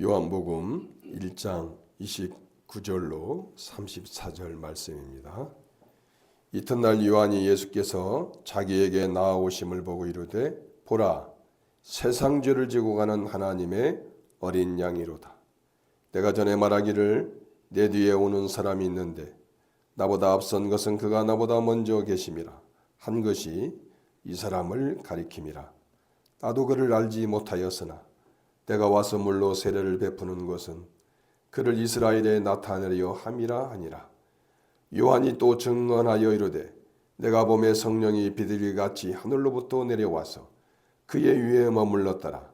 요한복음 1장 29절로 34절 말씀입니다. 이튿날 요한이 예수께서 자기에게 나아오심을 보고 이르되 보라 세상 죄를 지고 가는 하나님의 어린 양이로다. 내가 전에 말하기를 내 뒤에 오는 사람이 있는데 나보다 앞선 것은 그가 나보다 먼저 계심이라 한 것이 이 사람을 가리킴이라. 나도 그를 알지 못하였으나 내가 와서 물로 세례를 베푸는 것은 그를 이스라엘에 나타내려 함이라 하니라. 요한이 또 증언하여 이르되 내가 봄에 성령이 비둘기같이 하늘로부터 내려와서 그의 위에 머물렀더라.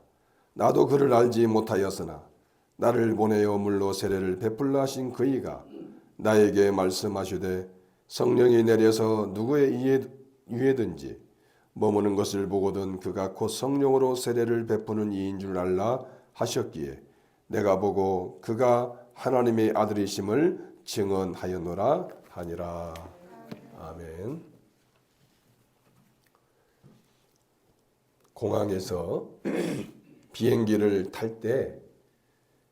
나도 그를 알지 못하였으나 나를 보내어 물로 세례를 베풀라 하신 그이가 나에게 말씀하시되 성령이 내려서 누구의 위에든지 머무는 것을 보거든 그가 곧 성령으로 세례를 베푸는 이인 줄 알라 하셨기에 내가 보고 그가 하나님의 아들이심을 증언하였노라 하니라. 아멘. 공항에서 비행기를 탈 때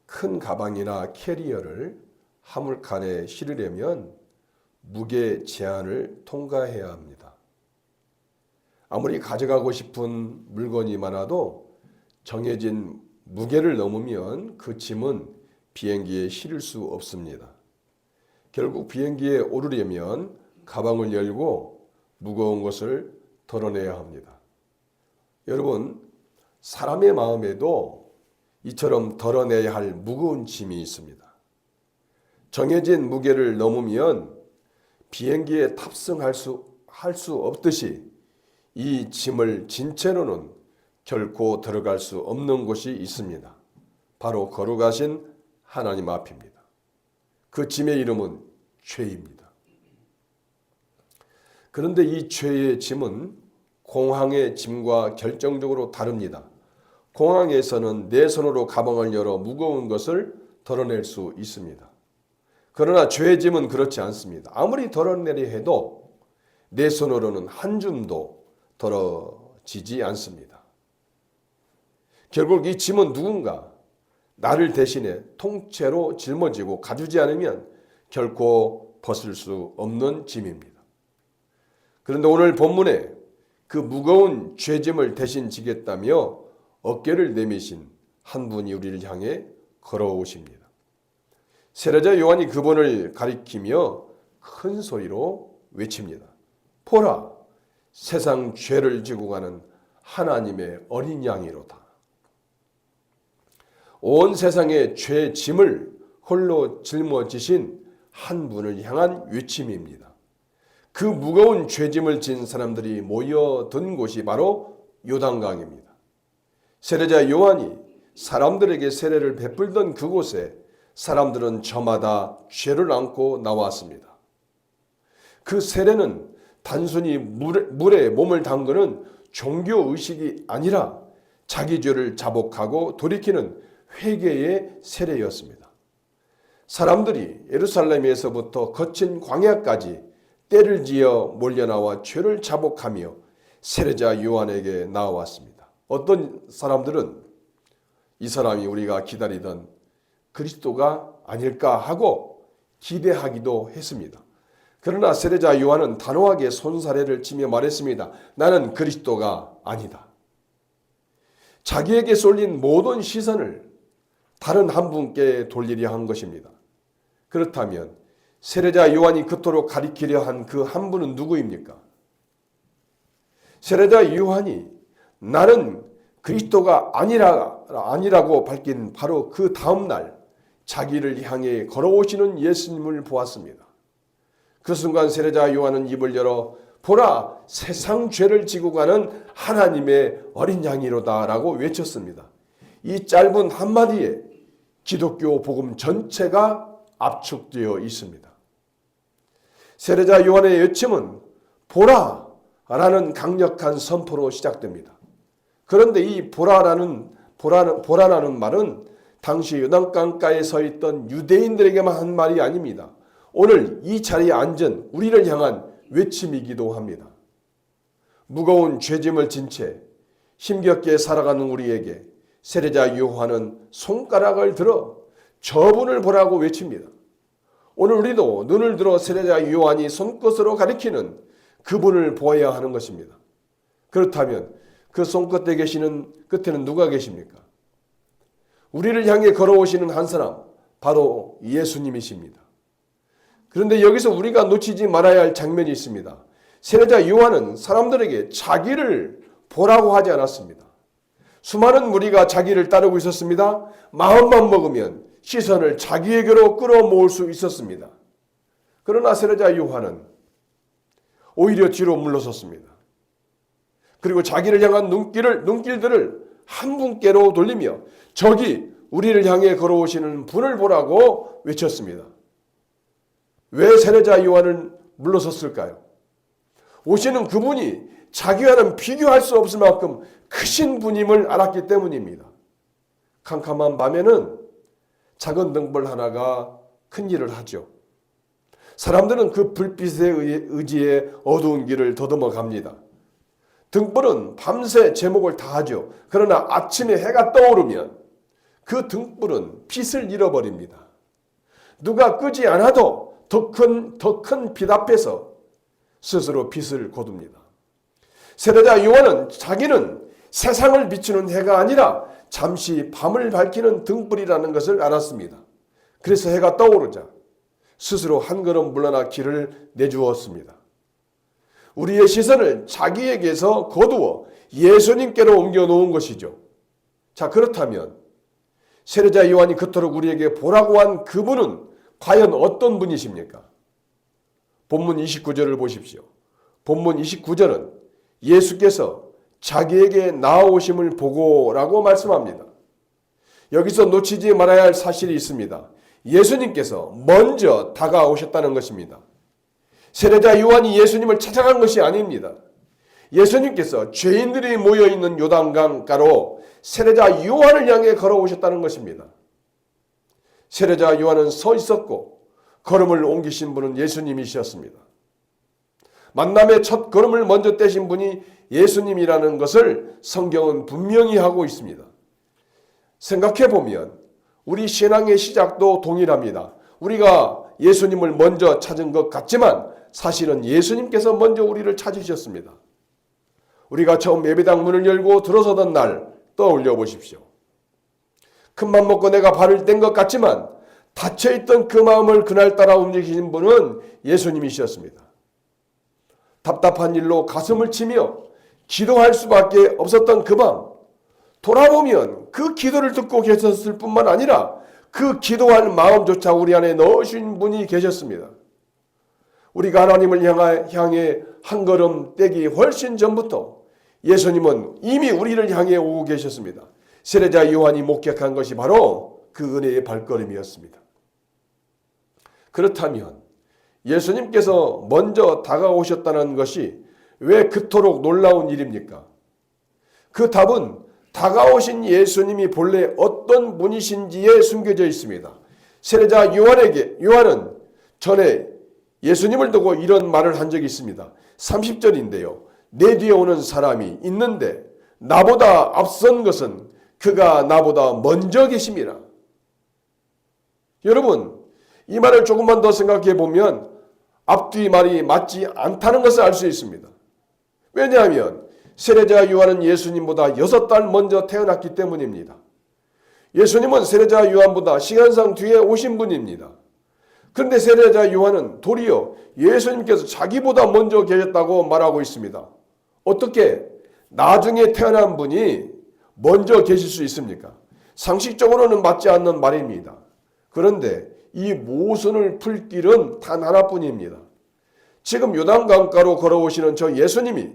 큰 가방이나 캐리어를 화물칸에 실으려면 무게 제한을 통과해야 합니다. 아무리 가져가고 싶은 물건이 많아도 정해진 무게를 넘으면 그 짐은 비행기에 실을 수 없습니다. 결국 비행기에 오르려면 가방을 열고 무거운 것을 덜어내야 합니다. 여러분, 사람의 마음에도 이처럼 덜어내야 할 무거운 짐이 있습니다. 정해진 무게를 넘으면 비행기에 탑승할 수 없듯이 이 짐을 진 채로는 결코 들어갈 수 없는 곳이 있습니다. 바로 거룩하신 하나님 앞입니다. 그 짐의 이름은 죄입니다. 그런데 이 죄의 짐은 공항의 짐과 결정적으로 다릅니다. 공항에서는 내 손으로 가방을 열어 무거운 것을 덜어낼 수 있습니다. 그러나 죄의 짐은 그렇지 않습니다. 아무리 덜어내려 해도 내 손으로는 한 줌도 덜어지지 않습니다. 결국 이 짐은 누군가 나를 대신에 통째로 짊어지고 가두지 않으면 결코 벗을 수 없는 짐입니다. 그런데 오늘 본문에 그 무거운 죄짐을 대신 지겠다며 어깨를 내미신 한 분이 우리를 향해 걸어오십니다. 세례자 요한이 그분을 가리키며 큰 소리로 외칩니다. 보라! 세상 죄를 지고 가는 하나님의 어린 양이로다. 온 세상의 죄 짐을 홀로 짊어지신 한 분을 향한 외침입니다. 그 무거운 죄짐을 진 사람들이 모여든 곳이 바로 요단강입니다. 세례자 요한이 사람들에게 세례를 베풀던 그곳에 사람들은 저마다 죄를 안고 나왔습니다. 그 세례는 단순히 물에 몸을 담그는 종교의식이 아니라 자기 죄를 자복하고 돌이키는 회개의 세례였습니다. 사람들이 예루살렘에서부터 거친 광야까지 때를 지어 몰려나와 죄를 자복하며 세례자 요한에게 나왔습니다. 어떤 사람들은 이 사람이 우리가 기다리던 그리스도가 아닐까 하고 기대하기도 했습니다. 그러나 세례자 요한은 단호하게 손사래를 치며 말했습니다. 나는 그리스도가 아니다. 자기에게 쏠린 모든 시선을 다른 한 분께 돌리려 한 것입니다. 그렇다면 세례자 요한이 그토록 가리키려 한 그 한 분은 누구입니까? 세례자 요한이 나는 그리스도가 아니라고 밝힌 바로 그 다음 날 자기를 향해 걸어오시는 예수님을 보았습니다. 그 순간 세례자 요한은 입을 열어 보라 세상 죄를 지고 가는 하나님의 어린 양이로다 라고 외쳤습니다. 이 짧은 한마디에 기독교 복음 전체가 압축되어 있습니다. 세례자 요한의 외침은 보라 라는 강력한 선포로 시작됩니다. 그런데 이 보라라는 말은 당시 요단강가에 서 있던 유대인들에게만 한 말이 아닙니다. 오늘 이 자리에 앉은 우리를 향한 외침이기도 합니다. 무거운 죄짐을 진 채 힘겹게 살아가는 우리에게 세례자 요한은 손가락을 들어 저분을 보라고 외칩니다. 오늘 우리도 눈을 들어 세례자 요한이 손끝으로 가리키는 그분을 보아야 하는 것입니다. 그렇다면 그 손끝에 계시는 끝에는 누가 계십니까? 우리를 향해 걸어오시는 한 사람, 바로 예수님이십니다. 그런데 여기서 우리가 놓치지 말아야 할 장면이 있습니다. 세례자 요한은 사람들에게 자기를 보라고 하지 않았습니다. 수많은 무리가 자기를 따르고 있었습니다. 마음만 먹으면 시선을 자기에게로 끌어모을 수 있었습니다. 그러나 세례자 요한은 오히려 뒤로 물러섰습니다. 그리고 자기를 향한 눈길들을 한 분께로 돌리며 저기 우리를 향해 걸어오시는 분을 보라고 외쳤습니다. 왜 세례자 요한은 물러섰을까요? 오시는 그분이 자기와는 비교할 수 없을 만큼 크신 분임을 알았기 때문입니다. 캄캄한 밤에는 작은 등불 하나가 큰 일을 하죠. 사람들은 그 불빛에 의지해 어두운 길을 더듬어 갑니다. 등불은 밤새 제목을 다하죠. 그러나 아침에 해가 떠오르면 그 등불은 빛을 잃어버립니다. 누가 끄지 않아도 더 큰 빛 앞에서 스스로 빛을 거둡니다. 세례자 요한은 자기는 세상을 비추는 해가 아니라 잠시 밤을 밝히는 등불이라는 것을 알았습니다. 그래서 해가 떠오르자 스스로 한 걸음 물러나 길을 내주었습니다. 우리의 시선을 자기에게서 거두어 예수님께로 옮겨놓은 것이죠. 자, 그렇다면 세례자 요한이 그토록 우리에게 보라고 한 그분은 과연 어떤 분이십니까? 본문 29절을 보십시오. 본문 29절은 예수께서 자기에게 나아오심을 보고라고 말씀합니다. 여기서 놓치지 말아야 할 사실이 있습니다. 예수님께서 먼저 다가오셨다는 것입니다. 세례자 요한이 예수님을 찾아간 것이 아닙니다. 예수님께서 죄인들이 모여있는 요단강가로 세례자 요한을 향해 걸어오셨다는 것입니다. 세례자 요한은 서 있었고 걸음을 옮기신 분은 예수님이셨습니다. 만남의 첫 걸음을 먼저 떼신 분이 예수님이라는 것을 성경은 분명히 하고 있습니다. 생각해보면 우리 신앙의 시작도 동일합니다. 우리가 예수님을 먼저 찾은 것 같지만 사실은 예수님께서 먼저 우리를 찾으셨습니다. 우리가 처음 예배당 문을 열고 들어서던 날 떠올려 보십시오. 큰맘 먹고 내가 발을 뗀 것 같지만 닫혀있던 그 마음을 그날따라 움직이신 분은 예수님이셨습니다. 답답한 일로 가슴을 치며 기도할 수밖에 없었던 그 밤, 돌아보면 그 기도를 듣고 계셨을 뿐만 아니라 그 기도할 마음조차 우리 안에 넣으신 분이 계셨습니다. 우리가 하나님을 향해 한 걸음 떼기 훨씬 전부터 예수님은 이미 우리를 향해 오고 계셨습니다. 세례자 요한이 목격한 것이 바로 그 은혜의 발걸음이었습니다. 그렇다면 예수님께서 먼저 다가오셨다는 것이 왜 그토록 놀라운 일입니까? 그 답은 다가오신 예수님이 본래 어떤 분이신지에 숨겨져 있습니다. 세례자 요한은 전에 예수님을 두고 이런 말을 한 적이 있습니다. 30절인데요. 내 뒤에 오는 사람이 있는데 나보다 앞선 것은 그가 나보다 먼저 계심이라. 여러분, 이 말을 조금만 더 생각해 보면 앞뒤 말이 맞지 않다는 것을 알 수 있습니다. 왜냐하면 세례자 요한은 예수님보다 6달 먼저 태어났기 때문입니다. 예수님은 세례자 요한보다 시간상 뒤에 오신 분입니다. 그런데 세례자 요한은 도리어 예수님께서 자기보다 먼저 계셨다고 말하고 있습니다. 어떻게 나중에 태어난 분이 먼저 계실 수 있습니까? 상식적으로는 맞지 않는 말입니다. 그런데 이 모순을 풀 길은 단 하나뿐입니다. 지금 요단강가로 걸어오시는 저 예수님이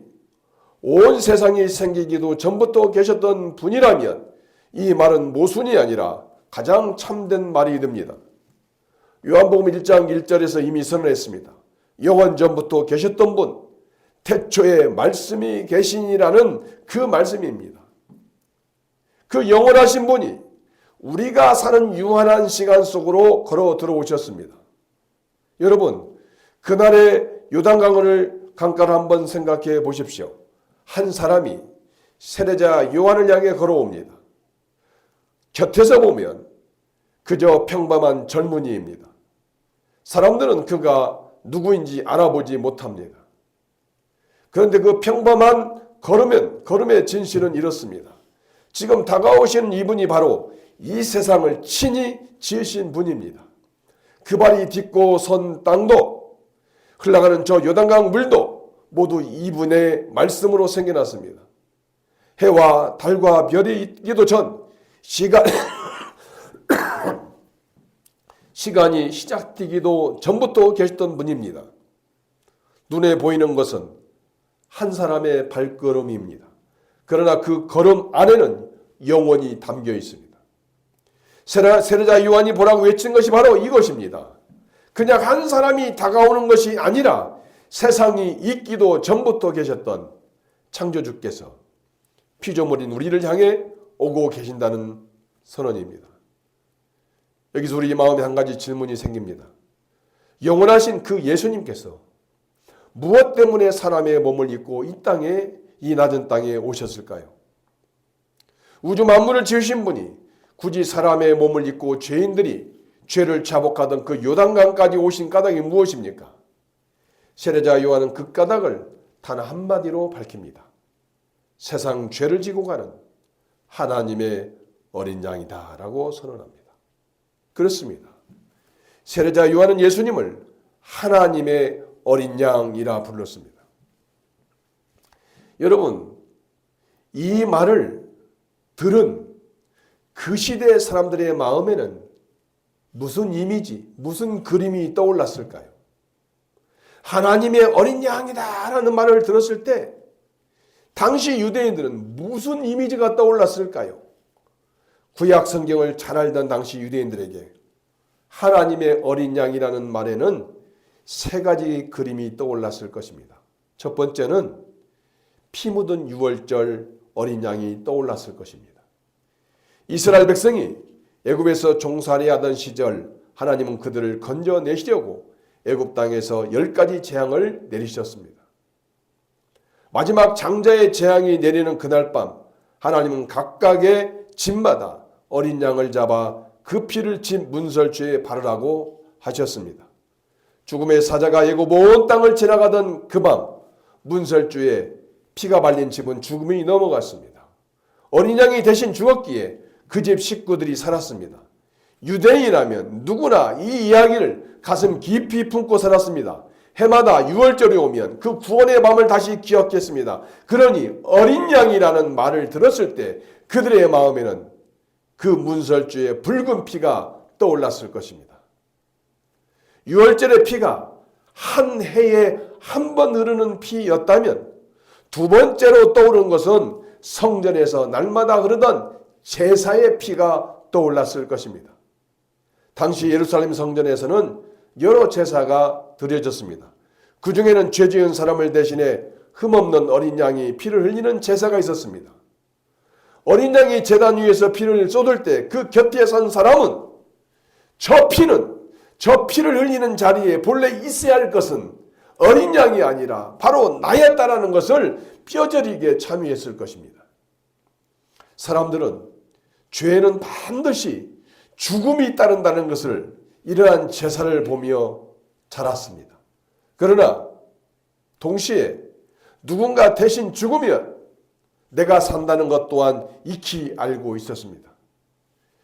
온 세상이 생기기도 전부터 계셨던 분이라면 이 말은 모순이 아니라 가장 참된 말이 됩니다. 요한복음 1장 1절에서 이미 선언했습니다. 영원 전부터 계셨던 분, 태초에 말씀이 계시니라는 그 말씀입니다. 그 영원하신 분이 우리가 사는 유한한 시간 속으로 걸어 들어오셨습니다. 여러분, 그날의 요단강을 강가를 한번 생각해 보십시오. 한 사람이 세례자 요한을 향해 걸어옵니다. 곁에서 보면 그저 평범한 젊은이입니다. 사람들은 그가 누구인지 알아보지 못합니다. 그런데 그 평범한 걸음의 진실은 이렇습니다. 지금 다가오시는 이분이 바로 이 세상을 친히 지으신 분입니다. 그 발이 딛고 선 땅도 흘러가는 저 요단강 물도 모두 이분의 말씀으로 생겨났습니다. 해와 달과 별이 있기도 전 시간이 시작되기도 전부터 계셨던 분입니다. 눈에 보이는 것은 한 사람의 발걸음입니다. 그러나 그 걸음 안에는 영혼이 담겨 있습니다. 세례자 요한이 보라고 외친 것이 바로 이것입니다. 그냥 한 사람이 다가오는 것이 아니라 세상이 있기도 전부터 계셨던 창조주께서 피조물인 우리를 향해 오고 계신다는 선언입니다. 여기서 우리 마음에 한 가지 질문이 생깁니다. 영원하신 그 예수님께서 무엇 때문에 사람의 몸을 입고 이 낮은 땅에 오셨을까요? 우주 만물을 지으신 분이 굳이 사람의 몸을 입고 죄인들이 죄를 자복하던 그 요단강까지 오신 까닭이 무엇입니까? 세례자 요한은 그 까닭을 단 한마디로 밝힙니다. 세상 죄를 지고 가는 하나님의 어린 양이다 라고 선언합니다. 그렇습니다. 세례자 요한은 예수님을 하나님의 어린 양이라 불렀습니다. 여러분, 이 말을 들은 그 시대 사람들의 마음에는 무슨 이미지, 무슨 그림이 떠올랐을까요? 하나님의 어린 양이다 라는 말을 들었을 때 당시 유대인들은 무슨 이미지가 떠올랐을까요? 구약 성경을 잘 알던 당시 유대인들에게 하나님의 어린 양이라는 말에는 세 가지 그림이 떠올랐을 것입니다. 첫 번째는 피 묻은 유월절 어린 양이 떠올랐을 것입니다. 이스라엘 백성이 애굽에서 종살이하던 시절 하나님은 그들을 건져내시려고 애굽 땅에서 10가지 재앙을 내리셨습니다. 마지막 장자의 재앙이 내리는 그날 밤 하나님은 각각의 집마다 어린 양을 잡아 그 피를 집 문설주에 바르라고 하셨습니다. 죽음의 사자가 애굽 온 땅을 지나가던 그 밤 문설주에 피가 발린 집은 죽음이 넘어갔습니다. 어린 양이 대신 죽었기에 그 집 식구들이 살았습니다. 유대인이라면 누구나 이 이야기를 가슴 깊이 품고 살았습니다. 해마다 6월절이 오면 그 구원의 밤을 다시 기억했습니다. 그러니 어린 양이라는 말을 들었을 때 그들의 마음에는 그 문설주의 붉은 피가 떠올랐을 것입니다. 6월절의 피가 한 해에 한 번 흐르는 피였다면 두 번째로 떠오른 것은 성전에서 날마다 흐르던 제사의 피가 떠올랐을 것입니다. 당시 예루살렘 성전에서는 여러 제사가 드려졌습니다. 그 중에는 죄 지은 사람을 대신해 흠없는 어린 양이 피를 흘리는 제사가 있었습니다. 어린 양이 제단 위에서 피를 쏟을 때 그 곁에 선 사람은 저 피를 흘리는 자리에 본래 있어야 할 것은 어린 양이 아니라 바로 나였다라는 것을 뼈저리게 참여했을 것입니다. 사람들은 죄에는 반드시 죽음이 따른다는 것을 이러한 제사를 보며 자랐습니다. 그러나 동시에 누군가 대신 죽으면 내가 산다는 것 또한 익히 알고 있었습니다.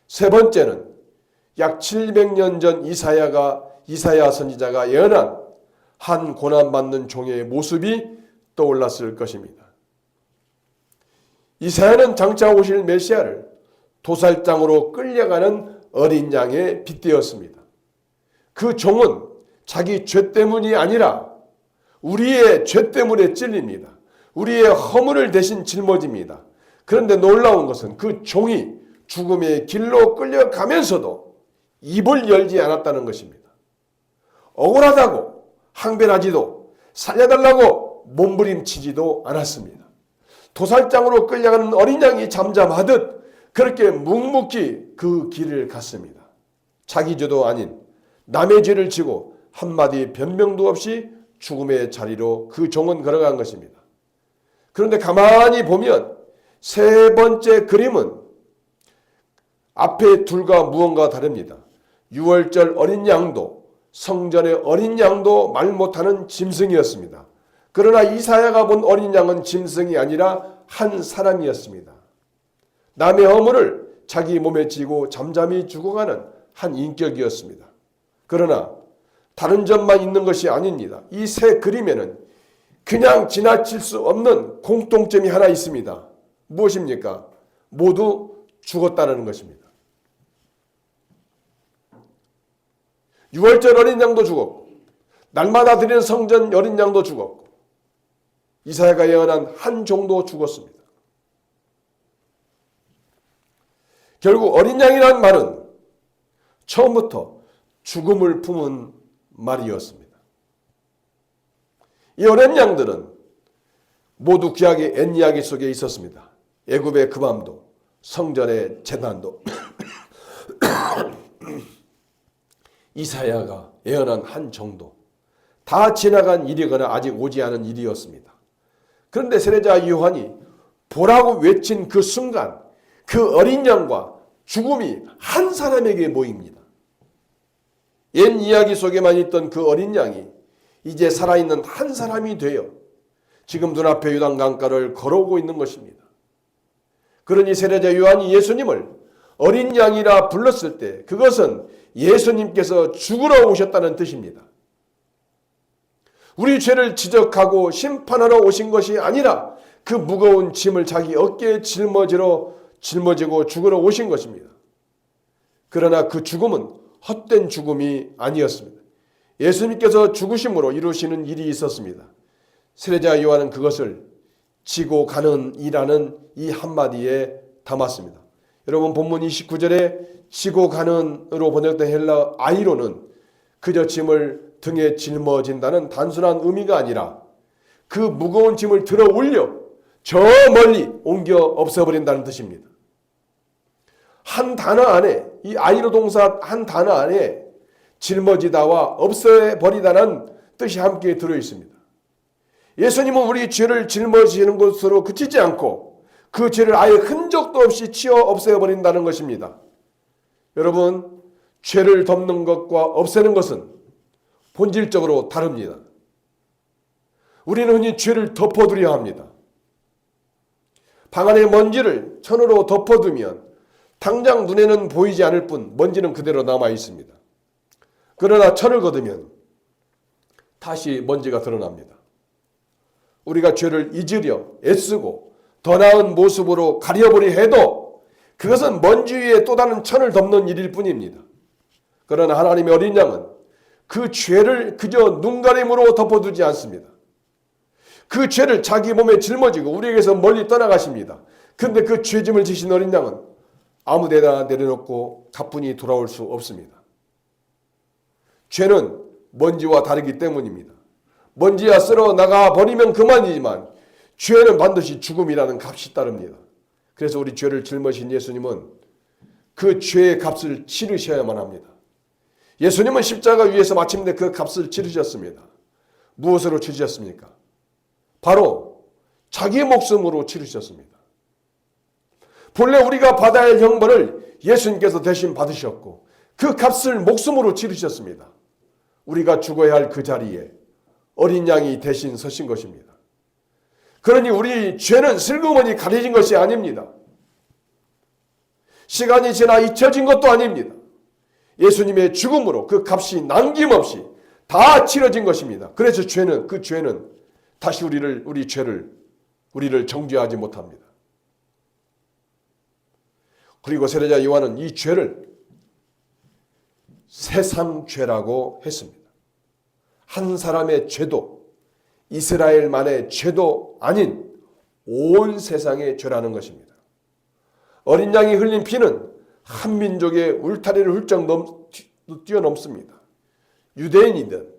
세 번째는 약 700년 전 이사야 선지자가 예언한 한 고난받는 종의 모습이 떠올랐을 것입니다. 이사야는 장차 오실 메시아를 도살장으로 끌려가는 어린 양에 빗대었습니다. 그 종은 자기 죄 때문이 아니라 우리의 죄 때문에 찔립니다. 우리의 허물을 대신 짊어집니다. 그런데 놀라운 것은 그 종이 죽음의 길로 끌려가면서도 입을 열지 않았다는 것입니다. 억울하다고 항변하지도 살려달라고 몸부림치지도 않았습니다. 도살장으로 끌려가는 어린 양이 잠잠하듯 그렇게 묵묵히 그 길을 갔습니다. 자기 죄도 아닌 남의 죄를 지고 한마디 변명도 없이 죽음의 자리로 그 종은 걸어간 것입니다. 그런데 가만히 보면 세 번째 그림은 앞에 둘과 무언가 다릅니다. 유월절 어린 양도 성전의 어린 양도 말 못하는 짐승이었습니다. 그러나 이사야가 본 어린 양은 짐승이 아니라 한 사람이었습니다. 남의 허물을 자기 몸에 지고 잠잠히 죽어가는 한 인격이었습니다. 그러나 다른 점만 있는 것이 아닙니다. 이 세 그림에는 그냥 지나칠 수 없는 공통점이 하나 있습니다. 무엇입니까? 모두 죽었다는 것입니다. 유월절 어린 양도 죽었고 날마다 드리는 성전 어린 양도 죽었고 이사야가 예언한 한 종도 죽었습니다. 결국 어린 양이라는 말은 처음부터 죽음을 품은 말이었습니다. 이 어린 양들은 모두 구약의 옛 이야기 속에 있었습니다. 애굽의 금암도, 성전의 제단도, 이사야가 예언한 한 정도, 다 지나간 일이거나 아직 오지 않은 일이었습니다. 그런데 세례자 요한이 보라고 외친 그 순간 그 어린 양과 죽음이 한 사람에게 모입니다. 옛 이야기 속에만 있던 그 어린 양이 이제 살아있는 한 사람이 되어 지금 눈앞에 요단강가를 걸어오고 있는 것입니다. 그러니 세례자 요한이 예수님을 어린 양이라 불렀을 때 그것은 예수님께서 죽으러 오셨다는 뜻입니다. 우리 죄를 지적하고 심판하러 오신 것이 아니라 그 무거운 짐을 자기 어깨에 짊어지고 죽으러 오신 것입니다. 그러나 그 죽음은 헛된 죽음이 아니었습니다. 예수님께서 죽으심으로 이루시는 일이 있었습니다. 세례자 요한은 그것을 지고 가는 이라는 이 한마디에 담았습니다. 여러분 본문 29절에 지고 가는으로 번역된 헬라 아이로는 그저 짐을 등에 짊어진다는 단순한 의미가 아니라 그 무거운 짐을 들어 올려 저 멀리 옮겨 없애버린다는 뜻입니다. 한 단어 안에 이 아이로 동사 한 단어 안에 짊어지다와 없애버리다는 뜻이 함께 들어있습니다. 예수님은 우리 죄를 짊어지는 것으로 그치지 않고 그 죄를 아예 흔적도 없이 치워 없애버린다는 것입니다. 여러분, 죄를 덮는 것과 없애는 것은 본질적으로 다릅니다. 우리는 흔히 죄를 덮어두려 합니다. 방 안에 먼지를 천으로 덮어두면 당장 눈에는 보이지 않을 뿐 먼지는 그대로 남아 있습니다. 그러나 천을 걷으면 다시 먼지가 드러납니다. 우리가 죄를 잊으려 애쓰고 더 나은 모습으로 가려보려 해도 그것은 먼지 위에 또 다른 천을 덮는 일일 뿐입니다. 그러나 하나님의 어린 양은 그 죄를 그저 눈가림으로 덮어두지 않습니다. 그 죄를 자기 몸에 짊어지고 우리에게서 멀리 떠나가십니다. 그런데 그 죄짐을 지신 어린 양은 아무 데나 내려놓고 가뿐히 돌아올 수 없습니다. 죄는 먼지와 다르기 때문입니다. 먼지야 쓸어 나가 버리면 그만이지만 죄는 반드시 죽음이라는 값이 따릅니다. 그래서 우리 죄를 짊어진 예수님은 그 죄의 값을 치르셔야만 합니다. 예수님은 십자가 위에서 마침내 그 값을 치르셨습니다. 무엇으로 치르셨습니까? 바로 자기 목숨으로 치르셨습니다. 본래 우리가 받아야 할 형벌을 예수님께서 대신 받으셨고 그 값을 목숨으로 치르셨습니다. 우리가 죽어야 할 그 자리에 어린 양이 대신 서신 것입니다. 그러니 우리 죄는 슬그머니 가려진 것이 아닙니다. 시간이 지나 잊혀진 것도 아닙니다. 예수님의 죽음으로 그 값이 남김없이 다 치러진 것입니다. 그래서 그 죄는 다시 우리를 정죄하지 못합니다. 그리고 세례자 요한은 이 죄를 세상 죄라고 했습니다. 한 사람의 죄도 이스라엘만의 죄도 아닌 온 세상의 죄라는 것입니다. 어린 양이 흘린 피는 한 민족의 울타리를 훌쩍 뛰어넘습니다. 유대인이든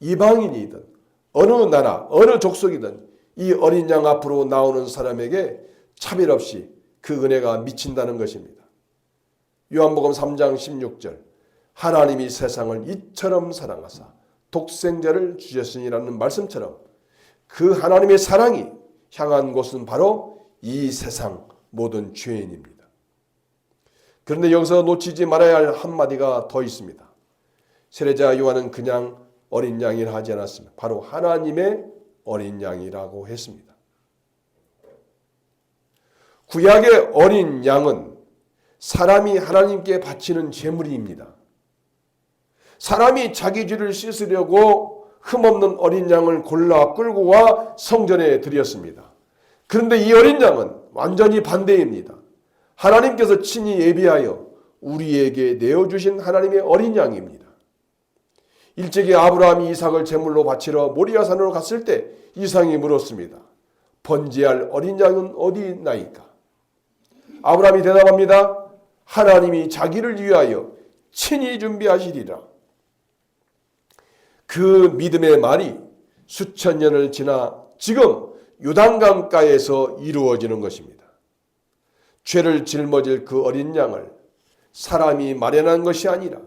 이방인이든 어느 나라 어느 족속이든 이 어린 양 앞으로 나오는 사람에게 차별 없이 그 은혜가 미친다는 것입니다. 요한복음 3장 16절 하나님이 세상을 이처럼 사랑하사 독생자를 주셨으니라는 말씀처럼 그 하나님의 사랑이 향한 곳은 바로 이 세상 모든 죄인입니다. 그런데 여기서 놓치지 말아야 할 한마디가 더 있습니다. 세례자 요한은 그냥 어린 양이라 하지 않았습니다. 바로 하나님의 어린 양이라고 했습니다. 구약의 어린 양은 사람이 하나님께 바치는 제물입니다. 사람이 자기 죄를 씻으려고 흠없는 어린 양을 골라 끌고 와 성전에 드렸습니다. 그런데 이 어린 양은 완전히 반대입니다. 하나님께서 친히 예비하여 우리에게 내어주신 하나님의 어린 양입니다. 일찍이 아브라함이 이삭을 제물로 바치러 모리아산으로 갔을 때 이삭이 물었습니다. 번제할 어린 양은 어디 있나이까? 아브라함이 대답합니다. 하나님이 자기를 위하여 친히 준비하시리라. 그 믿음의 말이 수천 년을 지나 지금 요단강가에서 이루어지는 것입니다. 죄를 짊어질 그 어린 양을 사람이 마련한 것이 아니라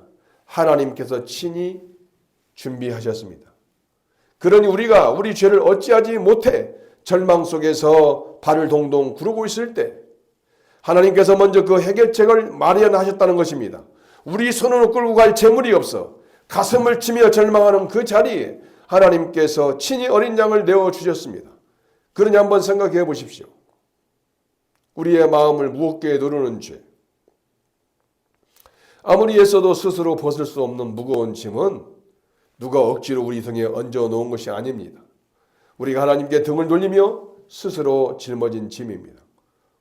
하나님께서 친히 준비하셨습니다. 그러니 우리가 우리 죄를 어찌하지 못해 절망 속에서 발을 동동 구르고 있을 때 하나님께서 먼저 그 해결책을 마련하셨다는 것입니다. 우리 손으로 끌고 갈 재물이 없어 가슴을 치며 절망하는 그 자리에 하나님께서 친히 어린 양을 내어주셨습니다. 그러니 한번 생각해 보십시오. 우리의 마음을 무겁게 누르는 죄. 아무리 애써도 스스로 벗을 수 없는 무거운 짐은 누가 억지로 우리 등에 얹어 놓은 것이 아닙니다. 우리가 하나님께 등을 돌리며 스스로 짊어진 짐입니다.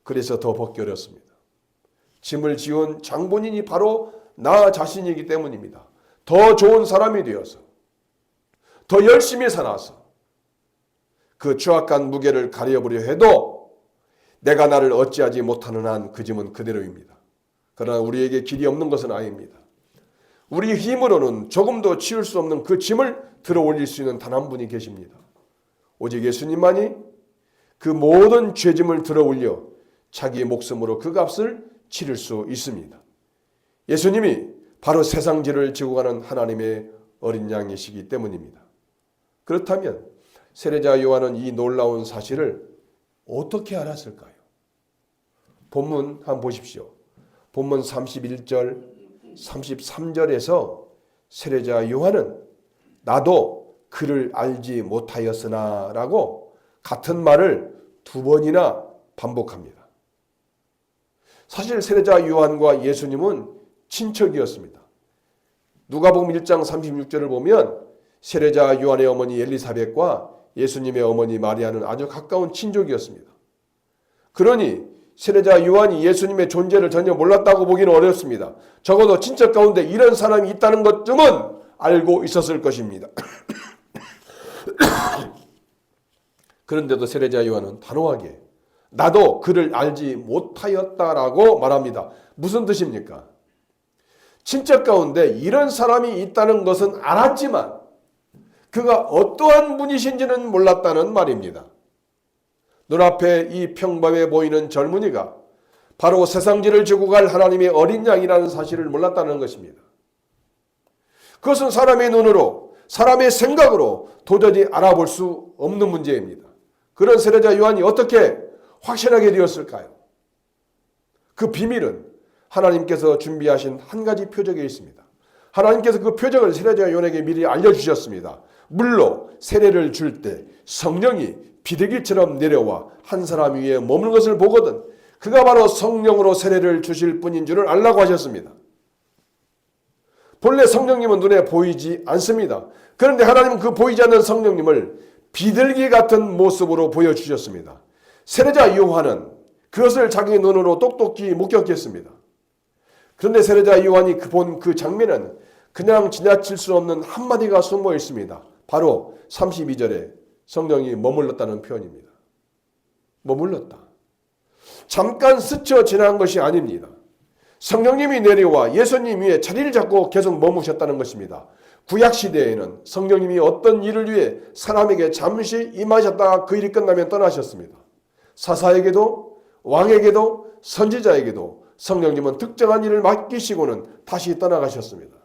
그래서 더 벗기 어렵습니다. 짐을 지운 장본인이 바로 나 자신이기 때문입니다. 더 좋은 사람이 되어서, 더 열심히 살아서 그 추악한 무게를 가려보려 해도 내가 나를 어찌하지 못하는 한 그 짐은 그대로입니다. 그러나 우리에게 길이 없는 것은 아닙니다. 우리 힘으로는 조금도 치울 수 없는 그 짐을 들어 올릴 수 있는 단 한 분이 계십니다. 오직 예수님만이 그 모든 죄짐을 들어 올려 자기의 목숨으로 그 값을 치를 수 있습니다. 예수님이 바로 세상 죄를 지고 가는 하나님의 어린 양이시기 때문입니다. 그렇다면 세례자 요한은 이 놀라운 사실을 어떻게 알았을까요? 본문 한번 보십시오. 본문 31절, 33절에서 세례자 요한은 나도 그를 알지 못하였으나 라고 같은 말을 두 번이나 반복합니다. 사실 세례자 요한과 예수님은 친척이었습니다. 누가복음 1장 36절을 보면 세례자 요한의 어머니 엘리사벳과 예수님의 어머니 마리아는 아주 가까운 친족이었습니다. 그러니 세례자 요한이 예수님의 존재를 전혀 몰랐다고 보기는 어렵습니다. 적어도 친척 가운데 이런 사람이 있다는 것쯤은 알고 있었을 것입니다. 그런데도 세례자 요한은 단호하게 나도 그를 알지 못하였다라고 말합니다. 무슨 뜻입니까? 친척 가운데 이런 사람이 있다는 것은 알았지만 그가 어떠한 분이신지는 몰랐다는 말입니다. 눈앞에 이 평범해 보이는 젊은이가 바로 세상죄를 지고 갈 하나님의 어린 양이라는 사실을 몰랐다는 것입니다. 그것은 사람의 눈으로, 사람의 생각으로 도저히 알아볼 수 없는 문제입니다. 그런 세례자 요한이 어떻게 확신하게 되었을까요? 그 비밀은 하나님께서 준비하신 한 가지 표적에 있습니다. 하나님께서 그 표적을 세례자 요한에게 미리 알려주셨습니다. 물로 세례를 줄 때 성령이 비둘기처럼 내려와 한 사람 위에 머무는 것을 보거든 그가 바로 성령으로 세례를 주실 분인 줄을 알라고 하셨습니다. 본래 성령님은 눈에 보이지 않습니다. 그런데 하나님은 그 보이지 않는 성령님을 비둘기 같은 모습으로 보여주셨습니다. 세례자 요한은 그것을 자기 눈으로 똑똑히 목격했습니다. 그런데 세례자 요한이 본 그 장면은 그냥 지나칠 수 없는 한마디가 숨어 있습니다. 바로 32절에 성령이 머물렀다는 표현입니다. 머물렀다. 잠깐 스쳐 지나간 것이 아닙니다. 성령님이 내려와 예수님 위에 자리를 잡고 계속 머무셨다는 것입니다. 구약시대에는 성령님이 어떤 일을 위해 사람에게 잠시 임하셨다가 그 일이 끝나면 떠나셨습니다. 사사에게도 왕에게도 선지자에게도 성령님은 특정한 일을 맡기시고는 다시 떠나가셨습니다.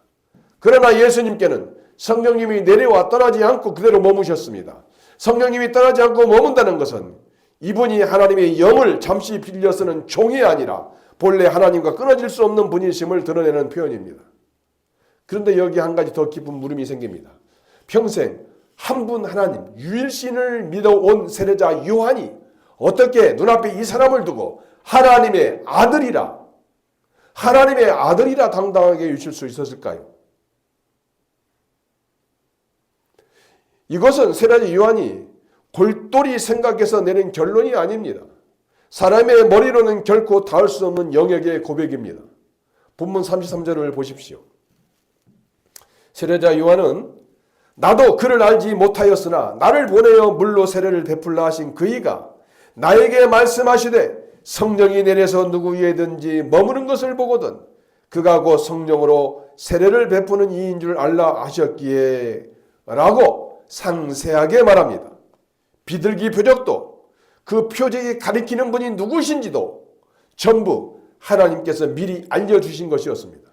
그러나 예수님께는 성령님이 내려와 떠나지 않고 그대로 머무셨습니다. 성령님이 떠나지 않고 머문다는 것은 이분이 하나님의 영을 잠시 빌려 쓰는 종이 아니라 본래 하나님과 끊어질 수 없는 분이심을 드러내는 표현입니다. 그런데 여기 한 가지 더 깊은 물음이 생깁니다. 평생 한 분 하나님 유일신을 믿어온 세례자 요한이 어떻게 눈앞에 이 사람을 두고 하나님의 아들이라 당당하게 유칠 수 있었을까요? 이것은 세례자 요한이 골똘히 생각해서 내린 결론이 아닙니다. 사람의 머리로는 결코 닿을 수 없는 영역의 고백입니다. 본문 33절을 보십시오. 세례자 요한은 나도 그를 알지 못하였으나 나를 보내어 물로 세례를 베풀라 하신 그이가 나에게 말씀하시되 성령이 내려서 누구 위에든지 머무는 것을 보거든 그가 곧 성령으로 세례를 베푸는 이인 줄 알라 하셨기에 라고 상세하게 말합니다. 비둘기 표적도 그 표적이 가리키는 분이 누구신지도 전부 하나님께서 미리 알려주신 것이었습니다.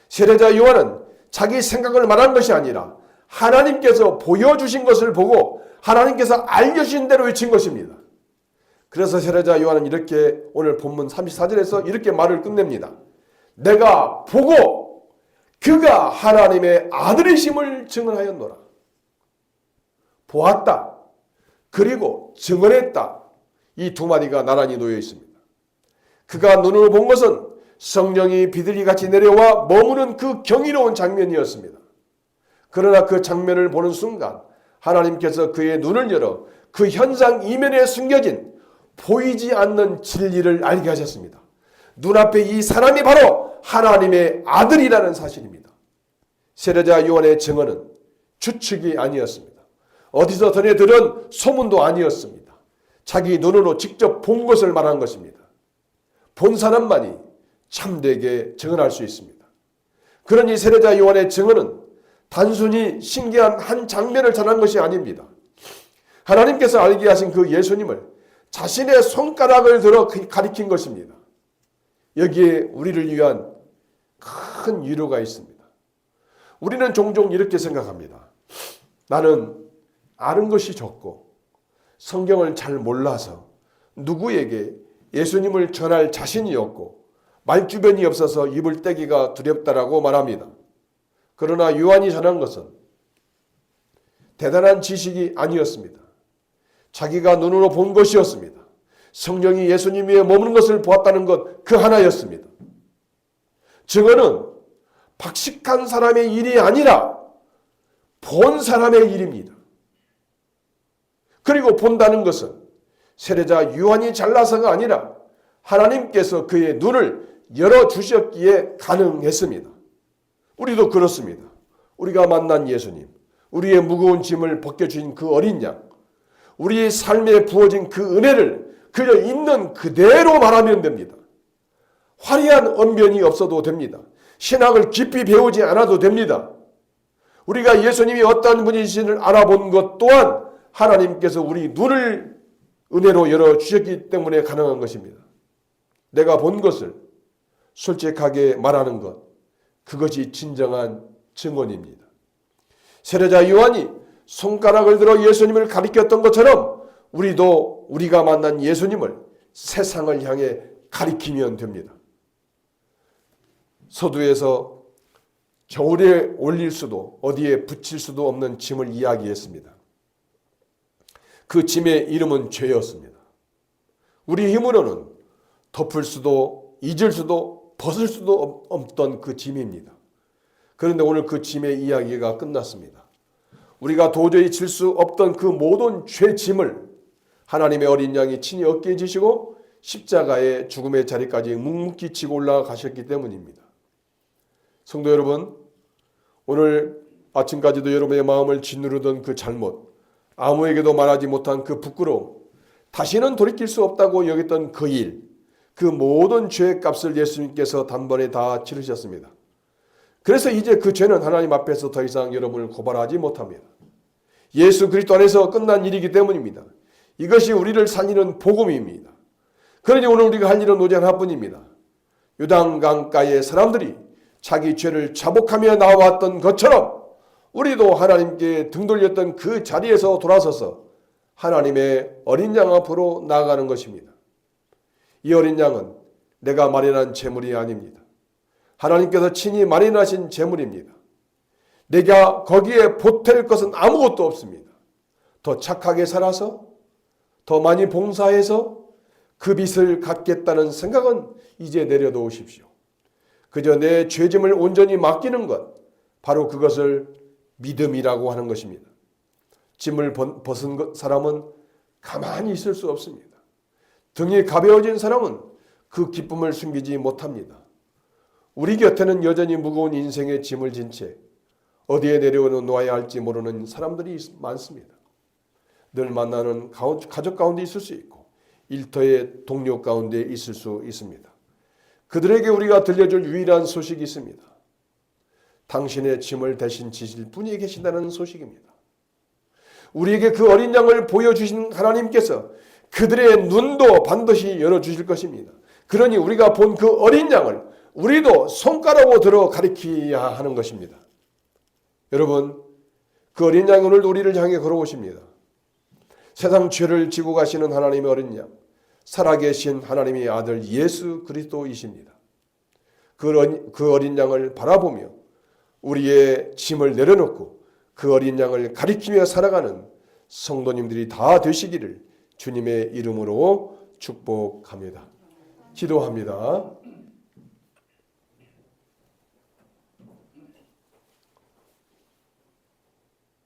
세례자 요한은 자기 생각을 말한 것이 아니라 하나님께서 보여주신 것을 보고 하나님께서 알려주신 대로 외친 것입니다. 그래서 세례자 요한은 이렇게 오늘 본문 34절에서 이렇게 말을 끝냅니다. 내가 보고 그가 하나님의 아들이심을 증언하였노라. 보았다. 그리고 증언했다. 이 두 마디가 나란히 놓여 있습니다. 그가 눈으로 본 것은 성령이 비둘기같이 내려와 머무는 그 경이로운 장면이었습니다. 그러나 그 장면을 보는 순간 하나님께서 그의 눈을 열어 그 현상 이면에 숨겨진 보이지 않는 진리를 알게 하셨습니다. 눈앞에 이 사람이 바로 하나님의 아들이라는 사실입니다. 세례자 요한의 증언은 추측이 아니었습니다. 어디서 전해 들은 소문도 아니었습니다. 자기 눈으로 직접 본 것을 말한 것입니다. 본 사람만이 참되게 증언할 수 있습니다. 그러니 세례자 요한의 증언은 단순히 신기한 한 장면을 전한 것이 아닙니다. 하나님께서 알게 하신 그 예수님을 자신의 손가락을 들어 가리킨 것입니다. 여기에 우리를 위한 큰 위로가 있습니다. 우리는 종종 이렇게 생각합니다. 나는 아는 것이 적고 성경을 잘 몰라서 누구에게 예수님을 전할 자신이 없고 말주변이 없어서 입을 떼기가 두렵다라고 말합니다. 그러나 요한이 전한 것은 대단한 지식이 아니었습니다. 자기가 눈으로 본 것이었습니다. 성령이 예수님 위에 머무는 것을 보았다는 것 그 하나였습니다. 증언은 박식한 사람의 일이 아니라 본 사람의 일입니다. 그리고 본다는 것은 세례자 요한이 잘나서가 아니라 하나님께서 그의 눈을 열어주셨기에 가능했습니다. 우리도 그렇습니다. 우리가 만난 예수님, 우리의 무거운 짐을 벗겨주신 그 어린 양, 우리의 삶에 부어진 그 은혜를 그저 있는 그대로 말하면 됩니다. 화려한 언변이 없어도 됩니다. 신학을 깊이 배우지 않아도 됩니다. 우리가 예수님이 어떤 분이신지를 알아본 것 또한 하나님께서 우리 눈을 은혜로 열어주셨기 때문에 가능한 것입니다. 내가 본 것을 솔직하게 말하는 것, 그것이 진정한 증언입니다. 세례자 요한이 손가락을 들어 예수님을 가리켰던 것처럼 우리도 우리가 만난 예수님을 세상을 향해 가리키면 됩니다. 서두에서 겨울에 올릴 수도 어디에 붙일 수도 없는 짐을 이야기했습니다. 그 짐의 이름은 죄였습니다. 우리 힘으로는 덮을 수도 잊을 수도 벗을 수도 없던 그 짐입니다. 그런데 오늘 그 짐의 이야기가 끝났습니다. 우리가 도저히 질 수 없던 그 모든 죄 짐을 하나님의 어린 양이 친히 어깨에 지시고 십자가의 죽음의 자리까지 묵묵히 지고 올라가셨기 때문입니다. 성도 여러분, 오늘 아침까지도 여러분의 마음을 짓누르던 그 잘못, 아무에게도 말하지 못한 그 부끄러움, 다시는 돌이킬 수 없다고 여겼던 그 일, 그 모든 죄의 값을 예수님께서 단번에 다 치르셨습니다. 그래서 이제 그 죄는 하나님 앞에서 더 이상 여러분을 고발하지 못합니다. 예수 그리스도 안에서 끝난 일이기 때문입니다. 이것이 우리를 살리는 복음입니다. 그러니 오늘 우리가 할 일은 오직 하나뿐입니다. 요단강가의 사람들이 자기 죄를 자복하며 나왔던 것처럼 우리도 하나님께 등 돌렸던 그 자리에서 돌아서서 하나님의 어린 양 앞으로 나아가는 것입니다. 이 어린 양은 내가 마련한 재물이 아닙니다. 하나님께서 친히 마련하신 재물입니다. 내가 거기에 보탤 것은 아무것도 없습니다. 더 착하게 살아서 더 많이 봉사해서 그 빚을 갚겠다는 생각은 이제 내려놓으십시오. 그저 내 죄짐을 온전히 맡기는 것, 바로 그것을 믿음이라고 하는 것입니다. 짐을 벗은 사람은 가만히 있을 수 없습니다. 등이 가벼워진 사람은 그 기쁨을 숨기지 못합니다. 우리 곁에는 여전히 무거운 인생의 짐을 진 채 어디에 내려놓아야 할지 모르는 사람들이 많습니다. 늘 만나는 가족 가운데 있을 수 있고 일터의 동료 가운데 있을 수 있습니다. 그들에게 우리가 들려줄 유일한 소식이 있습니다. 당신의 짐을 대신 지실 분이 계신다는 소식입니다. 우리에게 그 어린 양을 보여주신 하나님께서 그들의 눈도 반드시 열어주실 것입니다. 그러니 우리가 본 그 어린 양을 우리도 손가락으로 들어 가리켜야 하는 것입니다. 여러분, 그 어린 양은 오늘 우리를 향해 걸어오십니다. 세상 죄를 지고 가시는 하나님의 어린 양, 살아계신 하나님의 아들 예수 그리스도이십니다. 그 어린 양을 바라보며 우리의 짐을 내려놓고 그 어린 양을 가리키며 살아가는 성도님들이 다 되시기를 주님의 이름으로 축복합니다. 기도합니다.